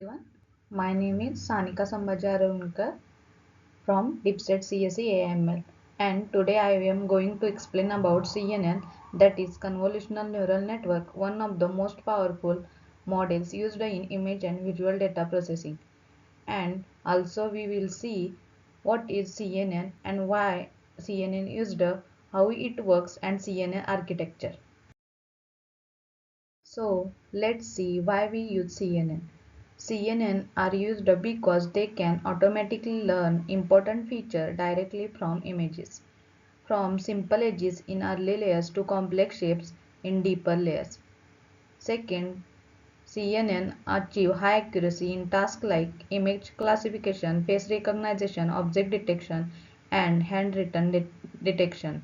Everyone. My name is Sanika Sambhaji Arunkar from Dipset CSE-AIML, and today I am going to explain about CNN, that is Convolutional Neural Network, one of the most powerful models used in image and visual data processing. And also we will see what is CNN and why CNN used, how it works, and CNN architecture. So let's see why we use CNN. CNN are used because they can automatically learn important features directly from images, from simple edges in early layers to complex shapes in deeper layers. Second, CNN achieve high accuracy in tasks like image classification, face recognition, object detection, and handwritten detection.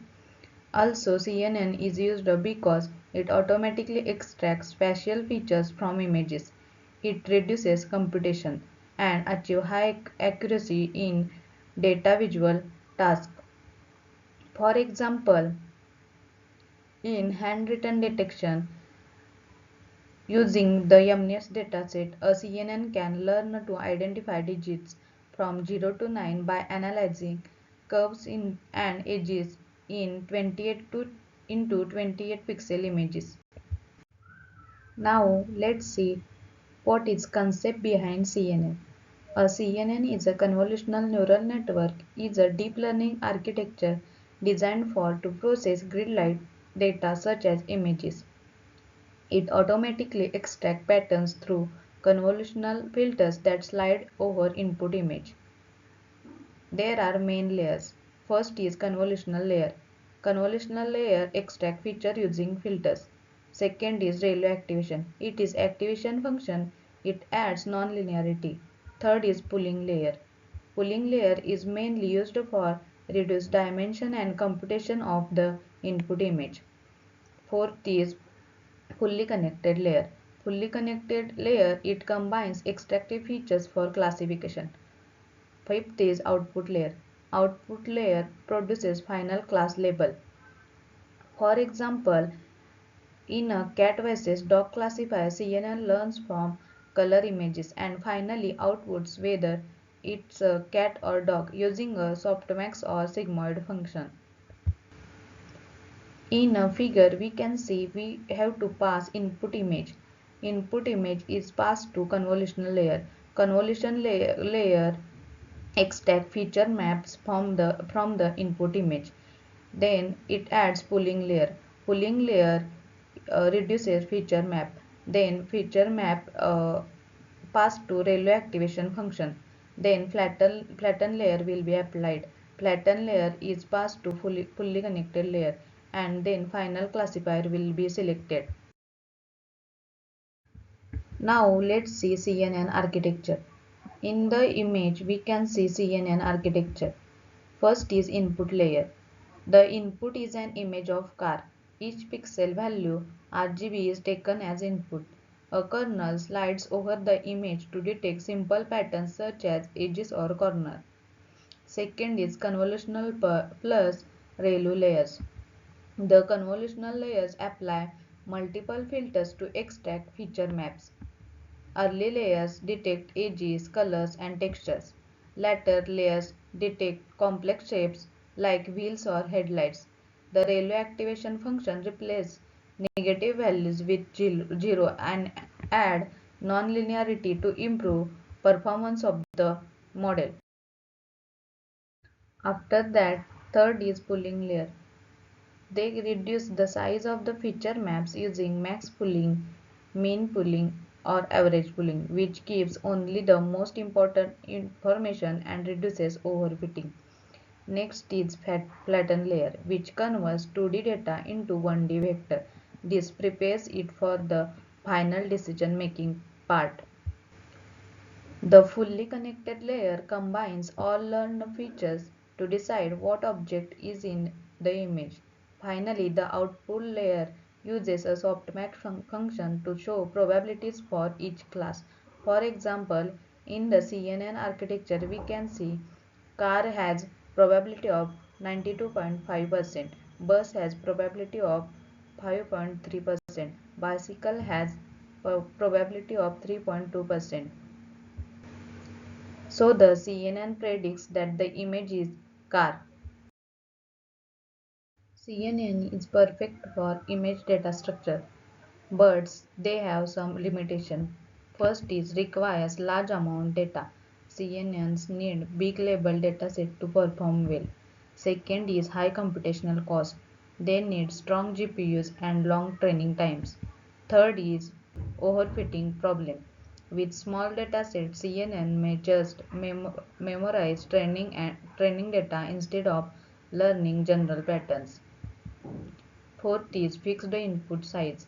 Also, CNN is used because it automatically extracts spatial features from images. It reduces computation and achieves high accuracy in data visual tasks. For example, in handwritten detection, using the MNIST dataset, a CNN can learn to identify digits from 0 to 9 by analyzing curves and edges in 28 into 28 pixel images. Now let's see what is concept behind CNN. A CNN is a convolutional neural network is a deep learning architecture designed to process grid-like data such as images. It automatically extracts patterns through convolutional filters that slide over input image. There are main layers. First is convolutional layer. Convolutional layer extract feature using filters. Second is ReLU activation. It is activation function. It adds non-linearity. Third is pooling layer. Pooling layer is mainly used for reduced dimension and computation of the input image. Fourth is fully connected layer. Fully connected layer, it combines extractive features for classification. Fifth is output layer. Output layer produces final class label. For example, in a cat versus dog classifier, CNN learns from color images and finally outputs whether it's a cat or dog using a softmax or sigmoid function. In a figure, we can see we have to pass input image. Input image is passed to convolutional layer. Convolution layer extract feature maps from the input image. Then it adds pooling layer. Pooling layer reduces feature map. Then feature map passed to ReLU activation function. Then flatten layer will be applied. Flatten layer is passed to fully connected layer, and then final classifier will be selected. Now let's see CNN architecture. In the image we can see CNN architecture. First is input layer. The input is an image of car. Each pixel value RGB is taken as input. A kernel slides over the image to detect simple patterns such as edges or corner. Second is convolutional plus ReLU layers. The convolutional layers apply multiple filters to extract feature maps. Early layers detect edges, colors, and textures. Later layers detect complex shapes like wheels or headlights. The ReLU activation function replaces negative values with 0 and add nonlinearity to improve performance of the model. After that, third is pooling layer. They reduce the size of the feature maps using max pooling, mean pooling, or average pooling, which gives only the most important information and reduces overfitting. Next is flatten layer, which converts 2D data into 1D vector. This prepares it for the final decision making part. The fully connected layer combines all learned features to decide what object is in the image. Finally, the output layer uses a softmax function to show probabilities for each class. For example, in the CNN architecture, we can see car has probability of 92.5%, bus has probability of 5.3%, bicycle has probability of 3.2%. So the CNN predicts that the image is car. CNN is perfect for image data structure, but they have some limitation. First is requires large amount data. CNNs need big label dataset to perform well. Second is high computational cost. They need strong GPUs and long training times. Third is overfitting problem. With small datasets, CNN may just memorize training data instead of learning general patterns. Fourth is fixed input size.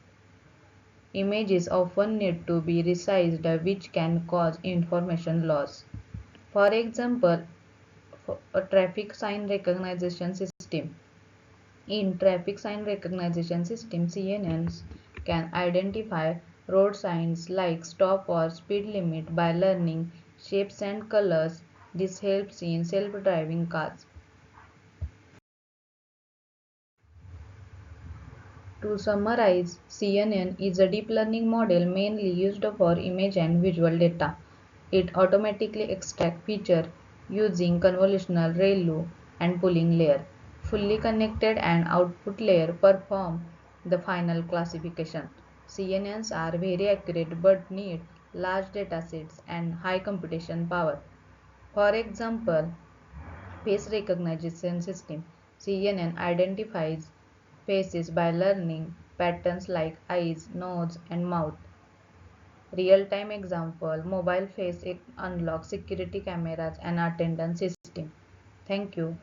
Images often need to be resized, which can cause information loss. For example, a traffic sign recognition system. In traffic sign recognition system, CNNs can identify road signs like stop or speed limit by learning shapes and colors. This helps in self-driving cars. To summarize, CNN is a deep learning model mainly used for image and visual data. It automatically extracts features using convolutional ReLU and pooling layer. Fully connected and output layer perform the final classification. CNNs are very accurate but need large datasets and high computation power. For example, face recognition system (CNN) identifies faces by learning patterns like eyes, nose, and mouth. Real-time example, mobile face unlock security cameras and attendance system. Thank you.